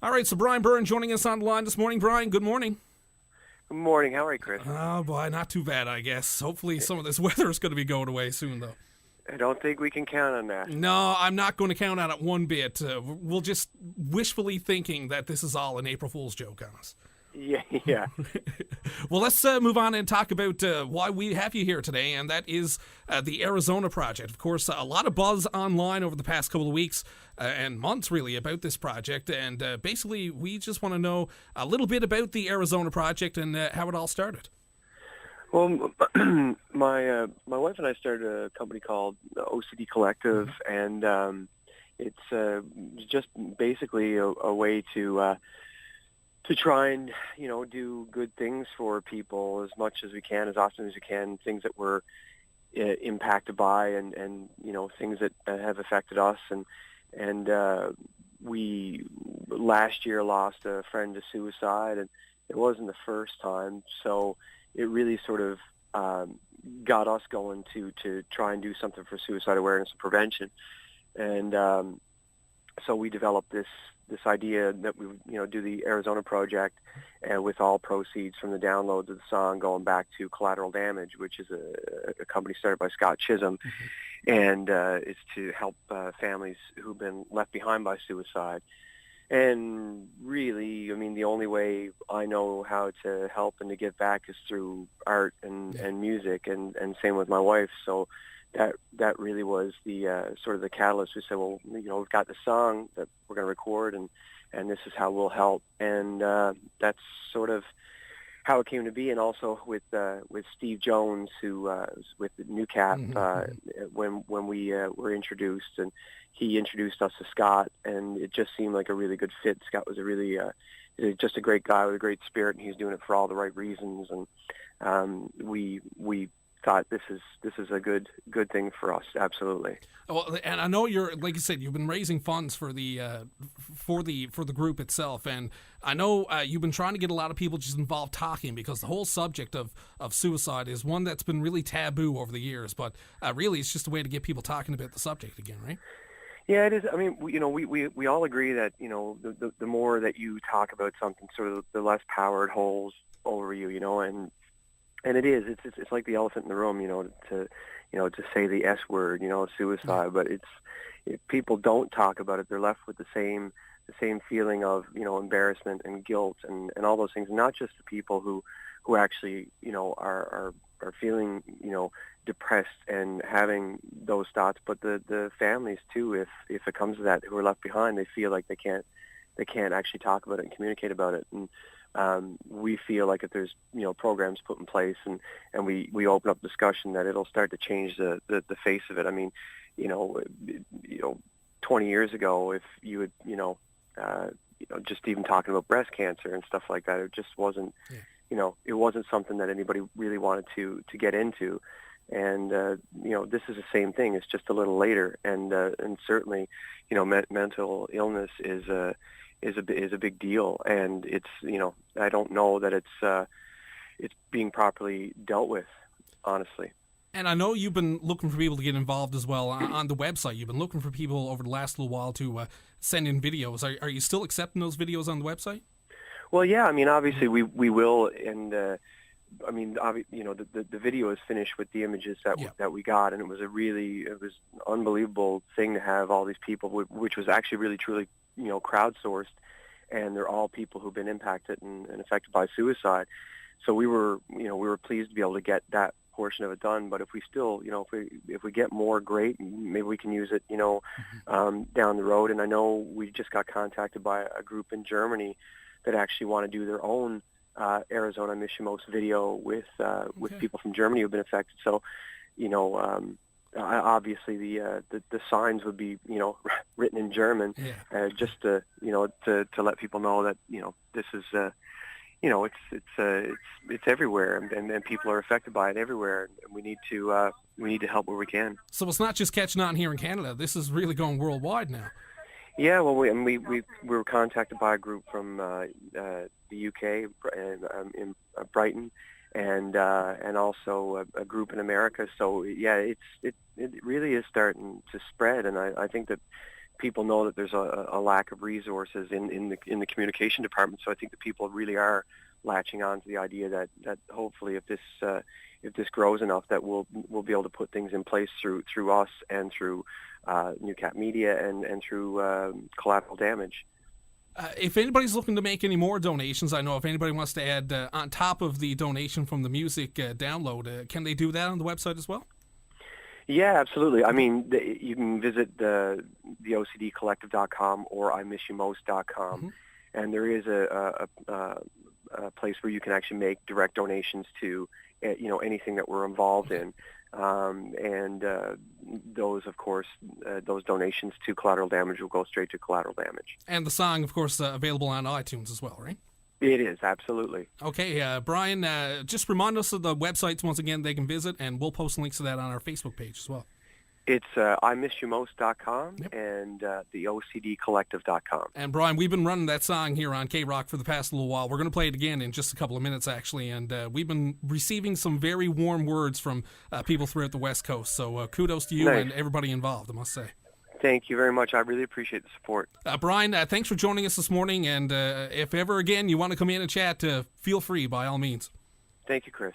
All right, so Brian Byrne joining us on the line this morning. Brian, good morning. Good morning. How are you, Chris? Oh, boy, not too bad, I guess. Hopefully some of this weather is going to be going away soon, though. I don't think we can count on that. No, I'm not going to count on it one bit. We'll just wishfully thinking that this is all an April Fool's joke on us. Yeah. Well, let's move on and talk about why we have you here today, and that is the Arizona Project. Of course, a lot of buzz online over the past couple of weeks and months, really, about this project, and basically we just want to know a little bit about the Arizona Project and how it all started. Well, my wife and I started a company called OCD Collective, and it's just basically a way to try and, do good things for people as much as we can, as often as we can, things that we're impacted by and things that have affected us. And we last year lost a friend to suicide, and it wasn't the first time. So it really sort of got us going to try and do something for suicide awareness and prevention. And so we developed this idea that we would do the Arizona Project, and with all proceeds from the downloads of the song going back to Collateral Damage, which is a company started by Scott Chisholm, and it's to help families who've been left behind by suicide. And really, I mean, the only way I know how to help and to give back is through art and music, and same with my wife. So that really was the sort of the catalyst. We said, well, we've got the song that we're going to record, and this is how we'll help. And that's sort of how it came to be. And also with Steve Jones, who was with the New Cap when we were introduced, and he introduced us to Scott, and it just seemed like a really good fit. Scott was a really just a great guy with a great spirit, and he's doing it for all the right reasons. And we thought this is a good thing for us. Absolutely. Well, and I know you're, like you said, you've been raising funds for the group itself, and I know you've been trying to get a lot of people just involved talking, because the whole subject of suicide is one that's been really taboo over the years. But really, it's just a way to get people talking about the subject again, right? Yeah, it is. I mean, we all agree that the more that you talk about something, sort of the less power it holds over you, and it is. It's like the elephant in the room, to say the S word, suicide. But if people don't talk about it, they're left with the same feeling of embarrassment and guilt and all those things. Not just the people who actually are feeling depressed and having those thoughts, but the families too. If it comes to that, who are left behind, they feel like they can't actually talk about it and communicate about it. And we feel like if there's programs put in place and we open up discussion, that it'll start to change the face of it. I mean, 20 years ago, if you would just even talking about breast cancer and stuff like that, it just wasn't it wasn't something that anybody really wanted to get into. And this is the same thing. It's just a little later, and certainly mental illness is a big deal, and it's I don't know that it's being properly dealt with, honestly. And I know you've been looking for people to get involved as well on the website. You've been looking for people over the last little while to send in videos. Are you still accepting those videos on the website? Well, yeah. I mean, obviously we will, and I mean, the video is finished with the images that we got, and it was an unbelievable thing to have all these people, which was actually really truly crowdsourced, and they're all people who've been impacted and affected by suicide. So we were pleased to be able to get that portion of it done. But if we still, if we get more, great, maybe we can use it, down the road. And I know we just got contacted by a group in Germany that actually want to do their own Arizona Mishimos video with people from Germany who've been affected. So, obviously the signs would be written in German, just to let people know that this is it's everywhere, and people are affected by it everywhere, and we need to help where we can. So it's not just catching on here in Canada. This is really going worldwide now. Yeah, well, we were contacted by a group from the UK in Brighton, and also a group in America. So yeah, it really is starting to spread, and I think that people know that there's a lack of resources in the communication department. So I think the people really are latching on to the idea that hopefully if this grows enough, that we'll be able to put things in place through us and through New Cap Media and through collateral damage. If anybody's looking to make any more donations, I know if anybody wants to add on top of the donation from the music download, can they do that on the website as well? Yeah, absolutely. I mean, you can visit the OCDcollective.com or imissyoummost.com, Mm-hmm. and there is a place where you can actually make direct donations to anything that we're involved in, and those, of course, those donations to collateral damage will go straight to collateral damage. And the song, of course, available on iTunes as well, right? It is, absolutely. Okay, Brian, just remind us of the websites once again they can visit, and we'll post links to that on our Facebook page as well. It's imissyoummost.com Yep. and the OCDcollective.com. And Brian, we've been running that song here on K-Rock for the past little while. We're going to play it again in just a couple of minutes, actually, and we've been receiving some very warm words from people throughout the West Coast, so kudos to you Nice. and everybody involved, I must say. Thank you very much. I really appreciate the support. Brian, thanks for joining us this morning, and if ever again you want to come in and chat, feel free by all means. Thank you, Chris.